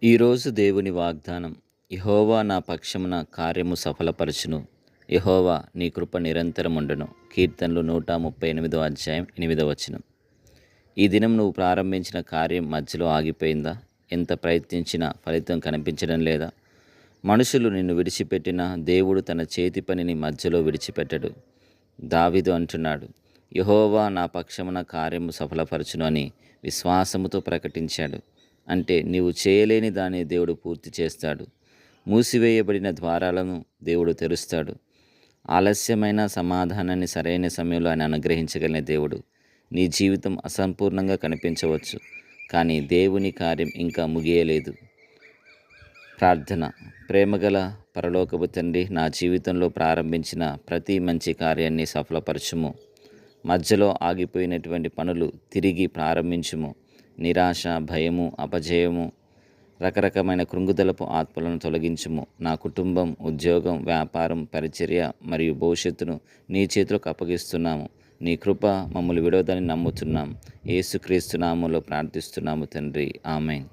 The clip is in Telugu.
ఈరోజు దేవుని వాగ్దానం. యెహోవా నా పక్షమున కార్యము సఫలపరచును. యెహోవా నీ కృప నిరంతరముండును. కీర్తనలు 138 అధ్యాయం 8 వచనం. ఈ దినం నువ్వు ప్రారంభించిన కార్యం మధ్యలో ఆగిపోయిందా? ఎంత ప్రయత్నించినా ఫలితం కనిపించడం లేదా? మనుషులు నిన్ను విడిచిపెట్టినా దేవుడు తన చేతి పనిని మధ్యలో విడిచిపెట్టడు. దావీదు అంటున్నాడు, యెహోవా నా పక్షమున కార్యము సఫలపరచును అని విశ్వాసముతో ప్రకటించాడు. అంటే నీవు చేయలేని దాన్ని దేవుడు పూర్తి చేస్తాడు. మూసివేయబడిన ద్వారాలను దేవుడు తెరుస్తాడు. ఆలస్యమైన సమాధానాన్ని సరైన సమయంలో ఆయన అనుగ్రహించగలిగిన దేవుడు. నీ జీవితం అసంపూర్ణంగా కనిపించవచ్చు, కానీ దేవుని కార్యం ఇంకా ముగియలేదు. ప్రార్థన. ప్రేమగల పరలోకపు తండ్రి, నా జీవితంలో ప్రారంభించిన ప్రతి మంచి కార్యాన్ని సఫలపరచుము. మధ్యలో ఆగిపోయినటువంటి పనులు తిరిగి ప్రారంభించుము. నిరాశ, భయము, అపజయము, రకరకమైన కృంగుదలపు ఆత్మలను తొలగించుము. నా కుటుంబం, ఉద్యోగం, వ్యాపారం, పరిచర్య మరియు భవిష్యత్తును నీ చేతులకు అప్పగిస్తున్నాము. నీ కృప మమ్మల్ని విడవదని నమ్ముతున్నాం. యేసుక్రీస్తు నామములో ప్రార్థిస్తున్నాము తండ్రి. ఆమేన్.